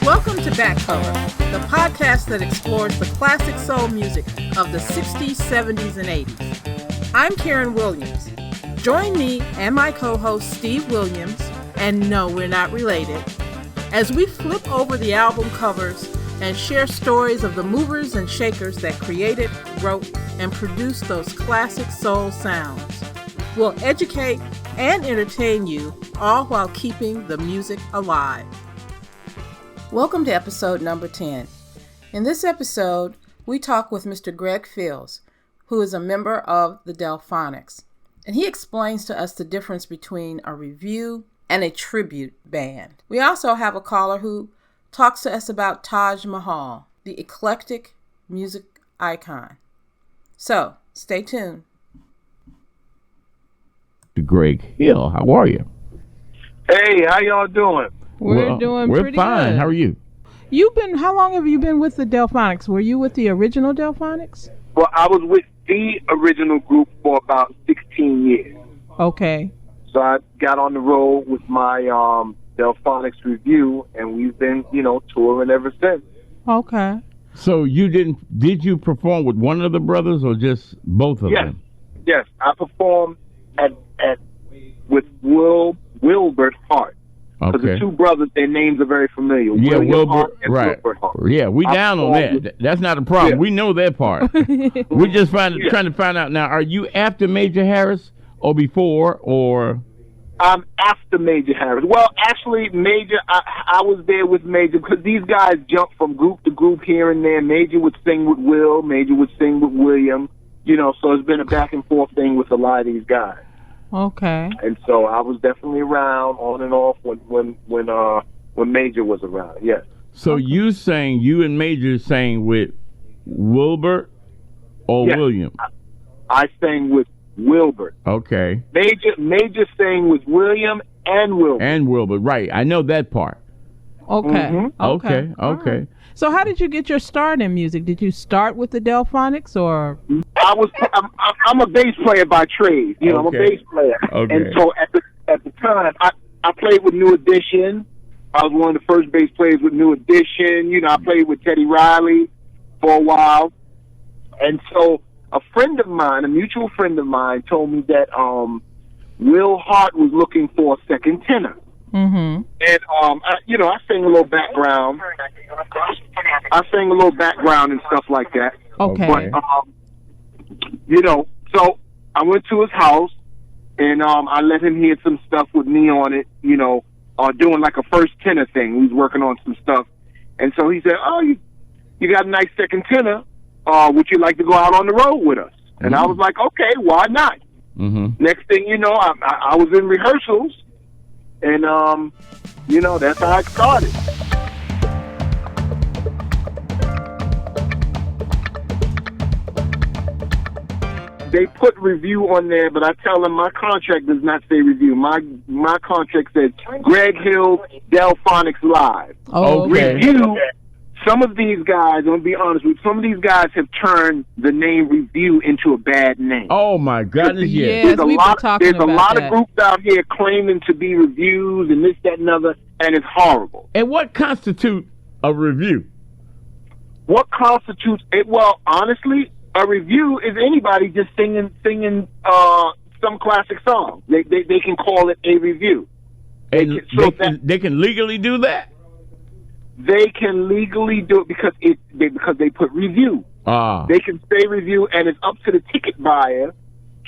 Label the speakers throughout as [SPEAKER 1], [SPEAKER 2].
[SPEAKER 1] Welcome to Back Color, the podcast that explores the classic soul music of the 60s, 70s, and 80s. I'm Karen Williams. Join me and my co-host Steve Williams, and no, we're not related, as we flip over the album covers and share stories of the movers and shakers that created, wrote, and produced those classic soul sounds. We'll educate and entertain you, all while keeping the music alive. Welcome to episode number 10. In this episode, we talk with Mr. Greg Fields, who is a member of the Delfonics, and he explains to us the difference between a review and a tribute band. We also have a caller who talks to us about Taj Mahal, the eclectic music icon. So, stay tuned.
[SPEAKER 2] Greg Hill, how are you?
[SPEAKER 3] Hey, how y'all doing?
[SPEAKER 1] We're doing pretty
[SPEAKER 2] fine.
[SPEAKER 1] good.
[SPEAKER 2] How are you?
[SPEAKER 1] How long have you been with the Delfonics? Were you with the original Delfonics?
[SPEAKER 3] Well, I was with the original group for about 16 years.
[SPEAKER 1] Okay.
[SPEAKER 3] So I got on the road with my Delfonics review, and we've been, touring ever since.
[SPEAKER 1] Okay.
[SPEAKER 2] So did you perform with one of the brothers or just both of them?
[SPEAKER 3] Yes. I performed with Wilbert Hart. Because the two brothers, their names are very familiar.
[SPEAKER 2] Yeah,
[SPEAKER 3] William Hart and
[SPEAKER 2] right.
[SPEAKER 3] Wilbert Hart.
[SPEAKER 2] Yeah, we down on that. That's not a problem.
[SPEAKER 3] Yeah.
[SPEAKER 2] We know that part. We're just trying to find out now, are you after Major Harris or before or?
[SPEAKER 3] I'm after Major Harris. Well, actually, Major, I was there with Major because these guys jump from group to group here and there. Major would sing with Will. Major would sing with William. So it's been a back and forth thing with a lot of these guys.
[SPEAKER 1] Okay.
[SPEAKER 3] And so I was definitely around on and off when Major was around. Yes.
[SPEAKER 2] So you and Major sang with Wilbert or William?
[SPEAKER 3] I sang with Wilbert.
[SPEAKER 2] Okay.
[SPEAKER 3] Major sang with William and Wilbert.
[SPEAKER 2] And Wilbert, right. I know that part.
[SPEAKER 1] Okay.
[SPEAKER 3] Mm-hmm.
[SPEAKER 2] Okay.
[SPEAKER 1] Right. So how did you get your start in music? Did you start with the Delfonics or?
[SPEAKER 3] I'm a bass player by trade. I'm a bass player.
[SPEAKER 2] Okay.
[SPEAKER 3] And so at the time, I played with New Edition. I was one of the first bass players with New Edition. I played with Teddy Riley for a while. And so a mutual friend of mine, told me that Will Hart was looking for a second tenor.
[SPEAKER 1] Mm-hmm.
[SPEAKER 3] And I sang a little background. And stuff like that.
[SPEAKER 1] Okay.
[SPEAKER 3] But so I went to his house and I let him hear some stuff with me on it. Doing like a first tenor thing. We was working on some stuff, and so he said, "Oh, you got a nice second tenor. Would you like to go out on the road with us?" And I was like, "Okay, why not?"
[SPEAKER 2] Mm-hmm.
[SPEAKER 3] Next thing you know, I was in rehearsals. And, that's how it started. They put review on there, but I tell them my contract does not say review. My contract says Greg Hill, Delfonics Live.
[SPEAKER 1] Oh, okay.
[SPEAKER 3] Review. Some of these guys, I'm going to be honest with you, some of these guys have turned the name review into a bad name.
[SPEAKER 2] Oh, my goodness, yes.
[SPEAKER 1] Yes, we've been talking about that.
[SPEAKER 3] There's a lot of groups out here claiming to be reviews and this, that, and other, and it's horrible.
[SPEAKER 2] And what constitutes a review?
[SPEAKER 3] What constitutes it? Well, honestly, a review is anybody just singing some classic song. They can call it a review.
[SPEAKER 2] And they can legally do that?
[SPEAKER 3] They can legally do it because they put review. They can say review, and it's up to the ticket buyer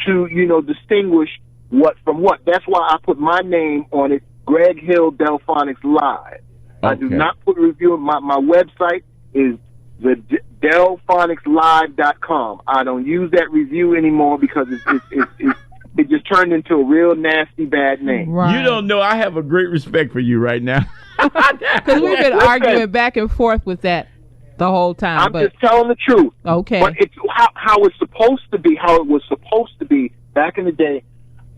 [SPEAKER 3] to distinguish what from what. That's why I put my name on it, Greg Hill Delfonics Live. Okay. I do not put review. My website is the delphonicslive.com. I don't use that review anymore because it just turned into a real nasty bad name.
[SPEAKER 1] Right.
[SPEAKER 2] You don't know. I have a great respect for you right now.
[SPEAKER 1] Because we've been arguing back and forth with that the whole time.
[SPEAKER 3] I'm just telling the truth.
[SPEAKER 1] Okay.
[SPEAKER 3] But it's how it's supposed to be, how it was supposed to be back in the day.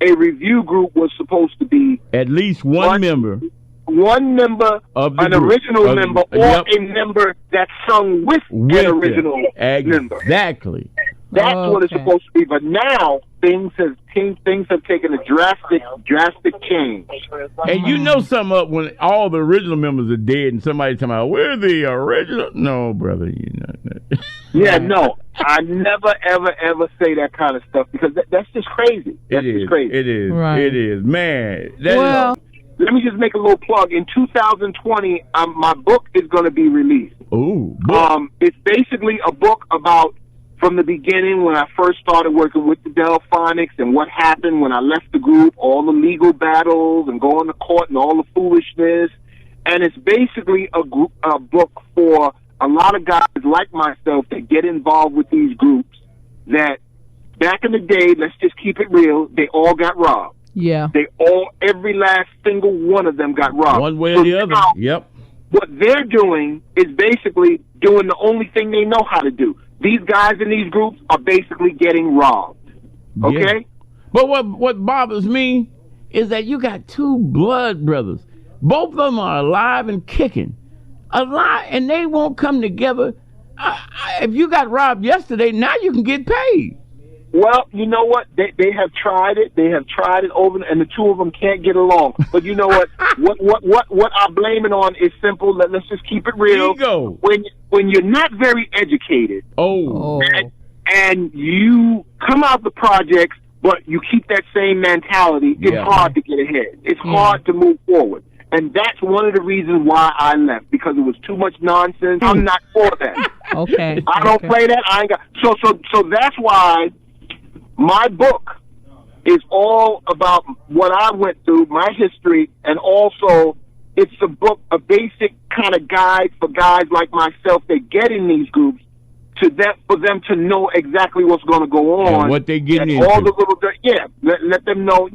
[SPEAKER 3] A review group was supposed to be
[SPEAKER 2] at least one member.
[SPEAKER 3] one member, an
[SPEAKER 2] group.
[SPEAKER 3] original member, or a member that sung with an original member.
[SPEAKER 2] Exactly.
[SPEAKER 3] That's what it's supposed to be. But now things have taken a drastic change.
[SPEAKER 2] And you know something up when all the original members are dead and somebody's talking about, we're the original. No, brother, you know.
[SPEAKER 3] Yeah, no. I never, ever say that kind of stuff because that's just crazy. That's just crazy.
[SPEAKER 2] It is.
[SPEAKER 1] Right.
[SPEAKER 2] It is. Man.
[SPEAKER 3] Let me just make a little plug. In 2020, my book is going to be released.
[SPEAKER 2] Ooh.
[SPEAKER 3] It's basically a book about from the beginning when I first started working with the Delfonics and what happened when I left the group, all the legal battles and going to court and all the foolishness. And it's basically a book for a lot of guys like myself that get involved with these groups that back in the day, let's just keep it real, they all got robbed.
[SPEAKER 1] Yeah.
[SPEAKER 3] Every last single one of them got robbed.
[SPEAKER 2] One way or the other. Yep.
[SPEAKER 3] What they're doing is basically doing the only thing they know how to do. These guys in these groups are basically getting robbed. Okay?
[SPEAKER 2] Yeah. But what bothers me is that you got two blood brothers. Both of them are alive and kicking. Alive, and they won't come together. If you got robbed yesterday, now you can get paid.
[SPEAKER 3] Well, you know what? They have tried it. They have tried it over, and the two of them can't get along. But you know what? What I blame it on is simple. Let's just keep it real.
[SPEAKER 2] Ego.
[SPEAKER 3] When you're not very educated, and you come out the projects, but you keep that same mentality, it's hard to get ahead. It's hard to move forward. And that's one of the reasons why I left, because it was too much nonsense. I'm not for that.
[SPEAKER 1] Okay.
[SPEAKER 3] I don't play that. I ain't got. So that's why my book is all about what I went through, my history, and also it's a basic kind of guide for guys like myself that get in these groups for them to know exactly what's going to go on.
[SPEAKER 2] And what they getting into.
[SPEAKER 3] All the little, let them know.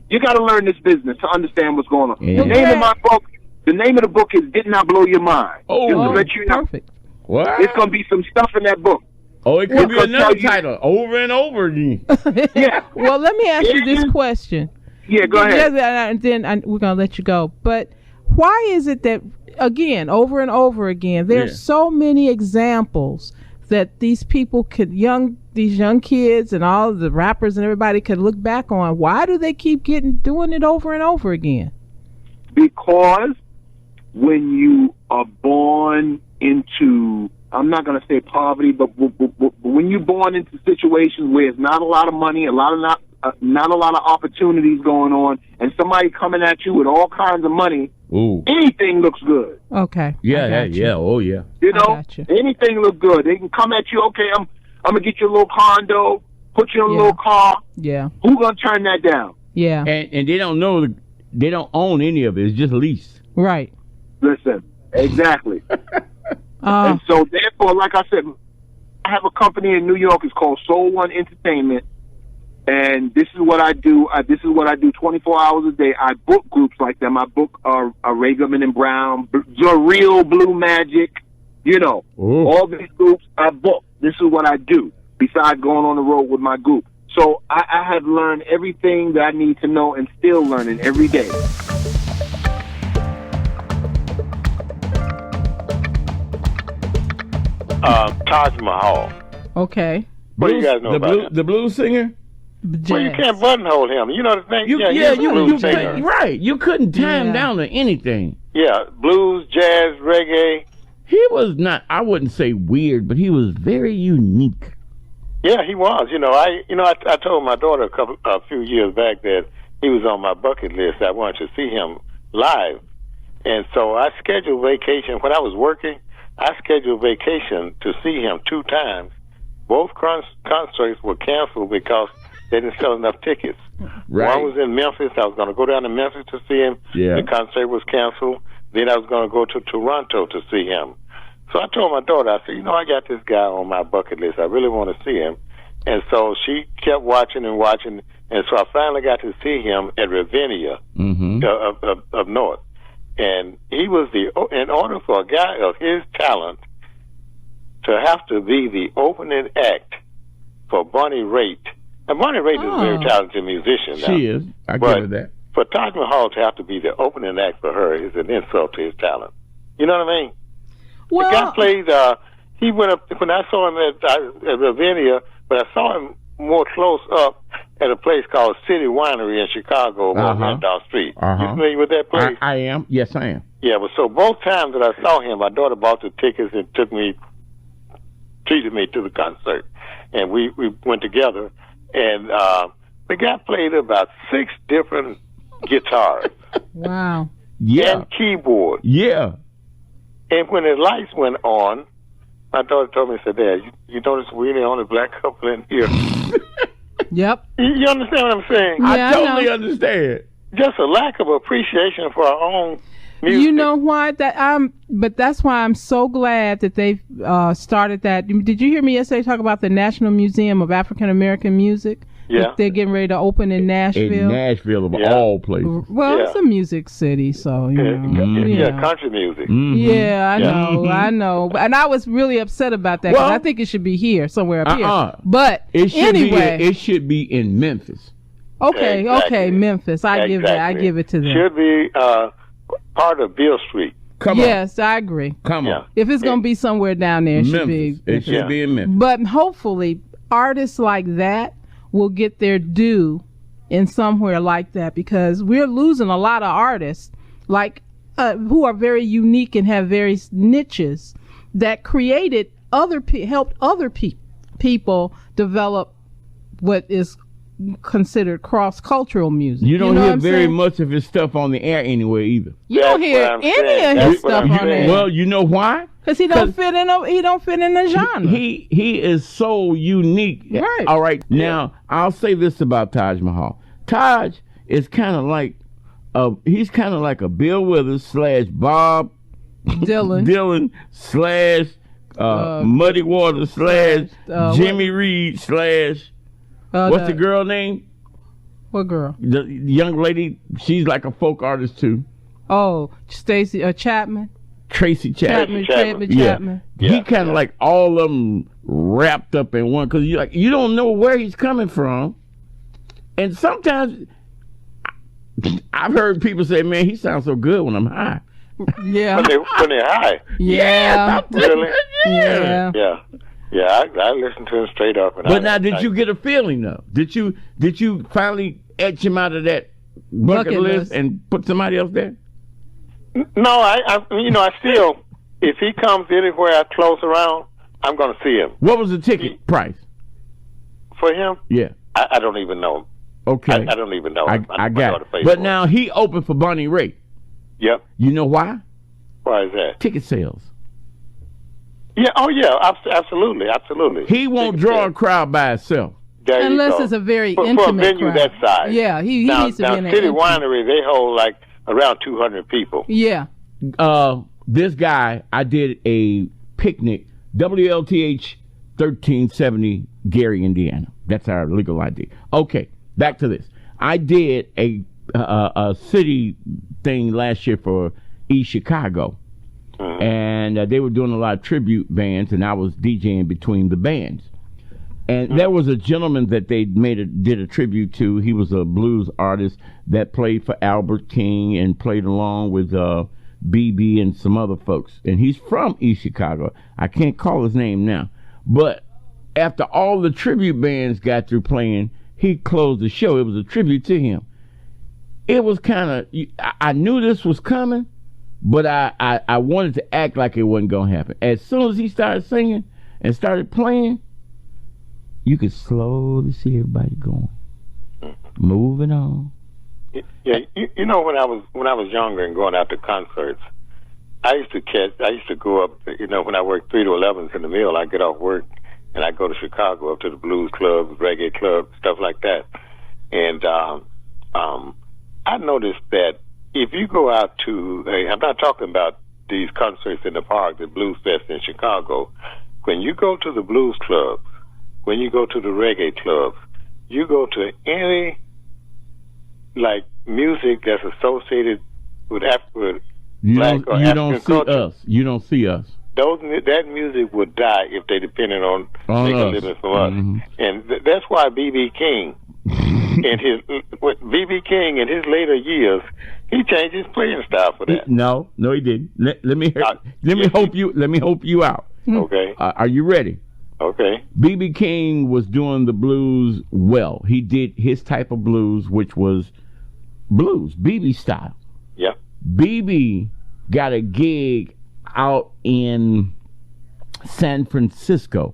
[SPEAKER 3] You got to learn this business to understand what's going on.
[SPEAKER 2] Yeah.
[SPEAKER 3] The name of the book is Didn't I Blow Your Mind?
[SPEAKER 2] Oh,
[SPEAKER 3] just to let you know.
[SPEAKER 1] Perfect.
[SPEAKER 2] What?
[SPEAKER 3] It's going to be some stuff in that book.
[SPEAKER 2] Oh, it could be another title, over and over again.
[SPEAKER 3] Yeah.
[SPEAKER 1] Well, let me ask you this question.
[SPEAKER 3] Yeah, go ahead.
[SPEAKER 1] And then we're going to let you go. But why is it that, again, over and over again, there's so many examples that these people these young kids and all of the rappers and everybody could look back on? Why do they keep doing it over and over again?
[SPEAKER 3] Because when you are born into, I'm not going to say poverty, but when you're born into situations where there's not a lot of money, not a lot of opportunities going on, and somebody coming at you with all kinds of money, anything looks good.
[SPEAKER 1] Okay.
[SPEAKER 2] Yeah. Oh, yeah.
[SPEAKER 3] You know, anything looks good. They can come at you, okay, I'm going to get you a little condo, put you in a little car.
[SPEAKER 1] Yeah.
[SPEAKER 3] Who's going to turn that down?
[SPEAKER 1] Yeah.
[SPEAKER 2] And they don't know, they don't own any of it. It's just lease.
[SPEAKER 1] Right.
[SPEAKER 3] Listen, exactly. And so, therefore, like I said, I have a company in New York. It's called Soul One Entertainment. And this is what I do. This is what I do 24 hours a day. I book groups like them. I book Ray Goodman and Brown, The Real Blue Magic, all these groups I book. This is what I do besides going on the road with my group. So I have learned everything that I need to know and still learning every day.
[SPEAKER 4] Taj Mahal.
[SPEAKER 1] Okay.
[SPEAKER 4] What do you guys know about him?
[SPEAKER 2] The blues singer?
[SPEAKER 4] Well, you can't buttonhole him. You know the thing?
[SPEAKER 2] Right. You couldn't tie him down to anything. Yeah,
[SPEAKER 4] blues, jazz, reggae.
[SPEAKER 2] He was not, I wouldn't say weird, but he was very unique.
[SPEAKER 4] Yeah, he was. I told my daughter a few years back that he was on my bucket list. I wanted to see him live. And so I scheduled vacation. When I was working, I scheduled vacation to see him 2 times. Both concerts were canceled because they didn't sell enough tickets.
[SPEAKER 2] Right.
[SPEAKER 4] One was in Memphis. I was going to go down to Memphis to see him.
[SPEAKER 2] Yeah.
[SPEAKER 4] The concert was canceled. Then I was going to go to Toronto to see him. So I told my daughter, I said, I got this guy on my bucket list. I really want to see him. And so she kept watching and watching. And so I finally got to see him at Ravinia of North. And he was in order for a guy of his talent to have to be the opening act for Bonnie Raitt. And Bonnie Raitt is a very talented musician now.
[SPEAKER 2] She is. I give her that.
[SPEAKER 4] for Taj Mahal to have to be the opening act for her is an insult to his talent. You know what I mean?
[SPEAKER 1] Well,
[SPEAKER 4] the guy played. He went up when I saw him at Ravinia, but I saw him more close up at a place called City Winery in Chicago on Randolph Street. You familiar with that place?
[SPEAKER 2] I am. Yes, I am.
[SPEAKER 4] Yeah, but so both times that I saw him, my daughter bought the tickets and treated me to the concert, and we went together. And the guy played about 6 different guitars.
[SPEAKER 1] Wow.
[SPEAKER 2] Yeah.
[SPEAKER 4] And keyboard.
[SPEAKER 2] Yeah.
[SPEAKER 4] And when the lights went on, my daughter told me, said, Dad, you notice we're the only black couple in here.
[SPEAKER 1] Yep.
[SPEAKER 4] You understand what I'm saying?
[SPEAKER 1] Yeah,
[SPEAKER 2] I totally understand.
[SPEAKER 4] Just a lack of appreciation for our own music.
[SPEAKER 1] You know why but that's why I'm so glad that they've started that. Did you hear me yesterday talk about the National Museum of African American Music?
[SPEAKER 4] Yeah.
[SPEAKER 1] They're getting ready to open in Nashville.
[SPEAKER 2] In Nashville, of all places.
[SPEAKER 1] Well, it's a music city, so, you know.
[SPEAKER 4] Country music.
[SPEAKER 1] Yeah, I know. And I was really upset about that because I think it should be here, somewhere up here. But anyway.
[SPEAKER 2] It should be in Memphis.
[SPEAKER 1] Okay, Memphis. I give it to them.
[SPEAKER 4] Should be part of Beale Street.
[SPEAKER 1] Yes, I agree.
[SPEAKER 2] Come on.
[SPEAKER 1] If it's going to be somewhere down there, it should be.
[SPEAKER 2] It should be in Memphis.
[SPEAKER 1] But hopefully, artists like that will get their due in somewhere like that, because we're losing a lot of artists like who are very unique and have various niches that created helped other people develop what is considered cross-cultural music.
[SPEAKER 2] You don't hear very much of his stuff on the air anyway either.
[SPEAKER 1] You don't hear any of his stuff on there.
[SPEAKER 2] Well, you know why?
[SPEAKER 1] Because he don't fit in the genre.
[SPEAKER 2] He is so unique.
[SPEAKER 1] Right.
[SPEAKER 2] All right. Now I'll say this about Taj Mahal. Taj is kind of like he's kind of like a Bill Withers / Bob Dylan / Muddy Waters / Jimmy Reed / what's the girl name?
[SPEAKER 1] What girl?
[SPEAKER 2] The young lady. She's like a folk artist too.
[SPEAKER 1] Oh, Stacey Chapman.
[SPEAKER 2] Tracy Chapman.
[SPEAKER 1] Chapman.
[SPEAKER 2] He kind of like all of them wrapped up in one, because you don't know where he's coming from, and sometimes I've heard people say, "Man, he sounds so good when I'm high."
[SPEAKER 1] Yeah.
[SPEAKER 4] when they're high.
[SPEAKER 1] Yeah.
[SPEAKER 4] Really?
[SPEAKER 1] Yeah.
[SPEAKER 4] Yeah. I listen to him straight up.
[SPEAKER 2] But now, did you get a feeling though? Did you finally etch him out of that bucket list and put somebody else there?
[SPEAKER 4] No, I still, if he comes anywhere close around, I'm going to see him.
[SPEAKER 2] What was the ticket price
[SPEAKER 4] for him?
[SPEAKER 2] Yeah,
[SPEAKER 4] I don't even know.
[SPEAKER 2] Okay,
[SPEAKER 4] I don't even know.
[SPEAKER 2] I got it. But now he opened for Bonnie Raitt.
[SPEAKER 4] Yep.
[SPEAKER 2] You know why?
[SPEAKER 4] Why is that?
[SPEAKER 2] Ticket sales.
[SPEAKER 4] Yeah. Oh, yeah. Absolutely.
[SPEAKER 2] He won't draw a crowd by itself.
[SPEAKER 1] Unless it's a very intimate
[SPEAKER 4] for a venue
[SPEAKER 1] crowd.
[SPEAKER 4] that size.
[SPEAKER 1] Yeah, he needs to be in an
[SPEAKER 4] City
[SPEAKER 1] intimate.
[SPEAKER 4] Winery, they hold like around 200 people.
[SPEAKER 1] Yeah.
[SPEAKER 2] This guy, I did a picnic, WLTH 1370, Gary, Indiana. That's our legal ID. Okay, back to this. I did a city thing last year for East Chicago. And they were doing a lot of tribute bands, and I was DJing between the bands. And there was a gentleman that they did a tribute to. He was a blues artist that played for Albert King and played along with BB and some other folks. And he's from East Chicago. I can't call his name now. But after all the tribute bands got through playing, he closed the show. It was a tribute to him. It was kind of, I knew this was coming, but I wanted to act like it wasn't going to happen. As soon as he started singing and started playing, you could slowly see everybody going, moving on.
[SPEAKER 4] Yeah, you know, when I was younger and going out to concerts, I used to go up. You know, when I worked 3 to 11s in the mill, I get off work and I go to Chicago up to the blues clubs, reggae clubs, stuff like that. And I noticed that if you go out to, I'm not talking about these concerts in the park, the Blues Fest in Chicago. When you go to the blues clubs, when you go to the reggae clubs, you go to any like music that's associated with black or African culture.
[SPEAKER 2] You don't see us.
[SPEAKER 4] That music would die if they depended on making a living from us. And that's why B.B. King with B.B. King in his later years, he changed his playing style for that.
[SPEAKER 2] No, he didn't. Let me help you out.
[SPEAKER 4] Okay.
[SPEAKER 2] Are you ready?
[SPEAKER 4] Okay.
[SPEAKER 2] B.B. King was doing the blues well. He did his type of blues, which was blues, B.B. style.
[SPEAKER 4] Yeah.
[SPEAKER 2] B.B. got a gig out in San Francisco.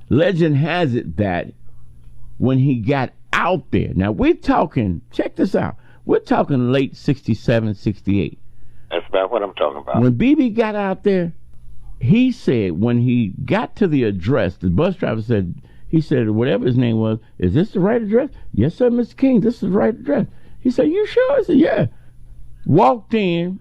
[SPEAKER 2] Legend has it that when he got out there, now we're talking, check this out, we're talking late 67, 68.
[SPEAKER 4] That's about what I'm talking about.
[SPEAKER 2] When B.B. got out there, he said when he got to the address, the bus driver said, whatever his name was, is this the right address? Yes, sir, Mr. King, this is the right address. He said, you sure? I said, yeah. Walked in,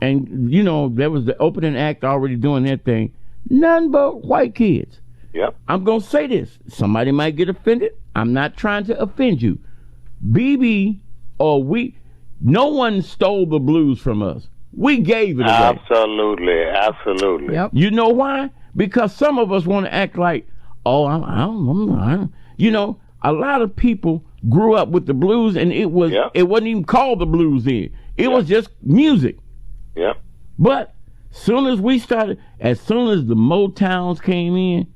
[SPEAKER 2] and, there was the opening act already doing their thing. None but white kids.
[SPEAKER 4] Yep.
[SPEAKER 2] I'm going to say this. Somebody might get offended. I'm not trying to offend you. BB no one stole the blues from us. We gave it away.
[SPEAKER 4] Absolutely.
[SPEAKER 1] Yep.
[SPEAKER 2] You know why? Because some of us want to act like, a lot of people grew up with the blues, and it wasn't even called the blues then. It was just music.
[SPEAKER 4] Yeah.
[SPEAKER 2] But as soon as the Motowns came in,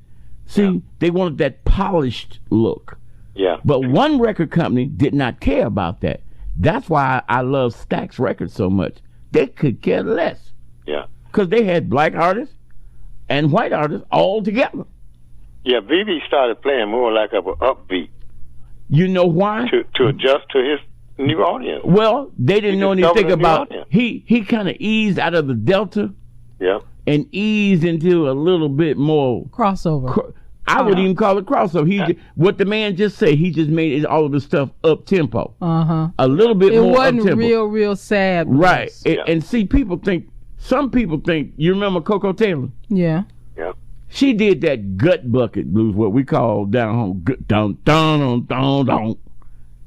[SPEAKER 2] they wanted that polished look.
[SPEAKER 4] Yeah.
[SPEAKER 2] But one record company did not care about that. That's why I love Stax Records so much. They could care less.
[SPEAKER 4] Yeah.
[SPEAKER 2] Because they had black artists and white artists all together.
[SPEAKER 4] Yeah, BB started playing more like an upbeat.
[SPEAKER 2] You know why?
[SPEAKER 4] To adjust to his new audience.
[SPEAKER 2] Well, they didn't know anything about it. He kind of eased out of the Delta.
[SPEAKER 4] Yeah.
[SPEAKER 2] And eased into a little bit more
[SPEAKER 1] crossover.
[SPEAKER 2] I would even call it crossover. What the man just said, he just made all of the stuff up tempo. A little bit more up tempo.
[SPEAKER 1] It wasn't real sad.
[SPEAKER 2] Right. And see, some people think, you remember Coco Taylor?
[SPEAKER 1] Yeah.
[SPEAKER 4] Yeah.
[SPEAKER 2] She did that gut bucket blues, what we call down home, down.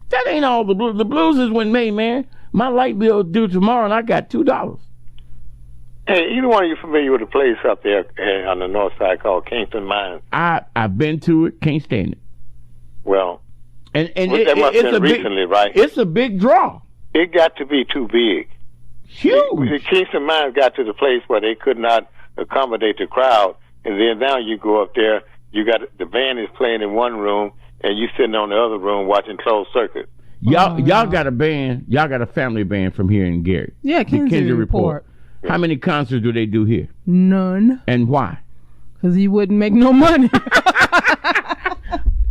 [SPEAKER 2] That ain't all the blues. The blues is when made, man. My light bill is due tomorrow, and I got $2.
[SPEAKER 4] Hey, either one of you familiar with a place up there on the north side called Kingston Mines?
[SPEAKER 2] I've been to it. Can't stand it.
[SPEAKER 4] Well,
[SPEAKER 2] and
[SPEAKER 4] that must have been recently, right?
[SPEAKER 2] It's a big draw.
[SPEAKER 4] It got to be too big.
[SPEAKER 2] Huge.
[SPEAKER 4] The Kingston Mines got to the place where they could not accommodate the crowd, and then now you go up there, you got the band is playing in one room, and you sitting on the other room watching closed circuit.
[SPEAKER 2] Y'all got a band. Y'all got a family band from here in Gary.
[SPEAKER 1] Yeah, Kinsey Report.
[SPEAKER 2] How many concerts do they do here?
[SPEAKER 1] None.
[SPEAKER 2] And why?
[SPEAKER 1] Because he wouldn't make no money.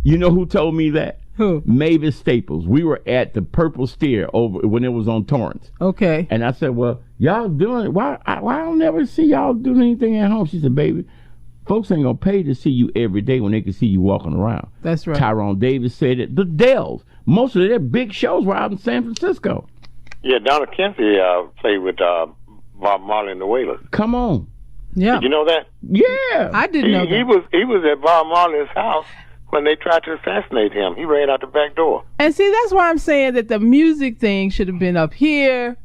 [SPEAKER 2] You know who told me that?
[SPEAKER 1] Who?
[SPEAKER 2] Mavis Staples. We were at the Purple Steer over when it was on Torrance.
[SPEAKER 1] Okay.
[SPEAKER 2] And I said, well, y'all doing it. Why I don't never see y'all doing anything at home? She said, baby, folks ain't going to pay to see you every day when they can see you walking around.
[SPEAKER 1] That's right.
[SPEAKER 2] Tyrone Davis said it. The Dells. Most of their big shows were out in San Francisco.
[SPEAKER 4] Yeah, Donna Kinsey played with Bob Marley and the Wailers.
[SPEAKER 2] Come on.
[SPEAKER 1] Yeah.
[SPEAKER 4] Did you know that?
[SPEAKER 2] Yeah.
[SPEAKER 1] I didn't know that.
[SPEAKER 4] He was at Bob Marley's house when they tried to assassinate him. He ran out the back door.
[SPEAKER 1] And see, that's why I'm saying that the music thing should have been up here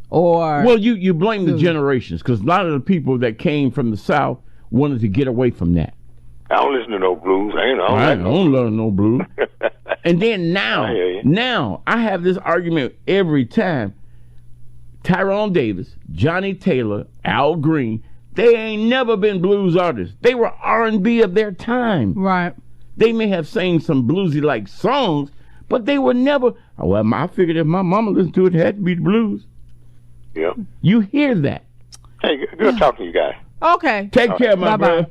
[SPEAKER 1] or...
[SPEAKER 2] Well, you blame the generations because a lot of the people that came from the South wanted to get away from that.
[SPEAKER 4] I don't listen to no blues. I
[SPEAKER 2] don't love no blues. And then now I have this argument every time. Tyrone Davis, Johnny Taylor, Al Green, they ain't never been blues artists. They were R&B of their time.
[SPEAKER 1] Right.
[SPEAKER 2] They may have sang some bluesy-like songs, but they were never... Well, I figured if my mama listened to it, it had to be the blues.
[SPEAKER 4] Yep.
[SPEAKER 2] You hear that.
[SPEAKER 4] Hey, good talking to you guys.
[SPEAKER 1] Okay.
[SPEAKER 2] Take care, my brother.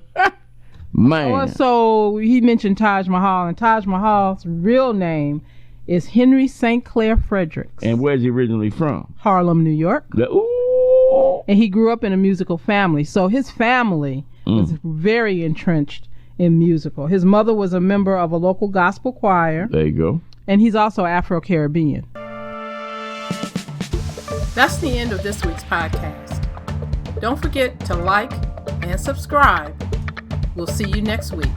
[SPEAKER 2] Man.
[SPEAKER 1] Well, so he mentioned Taj Mahal, and Taj Mahal's real name is Henry St. Clair Fredericks.
[SPEAKER 2] And where's he originally from?
[SPEAKER 1] Harlem, New York.
[SPEAKER 2] Ooh.
[SPEAKER 1] And he grew up in a musical family. So his family was very entrenched in musical. His mother was a member of a local gospel choir.
[SPEAKER 2] There you go.
[SPEAKER 1] And he's also Afro-Caribbean.
[SPEAKER 5] That's the end of this week's podcast. Don't forget to like and subscribe. We'll see you next week.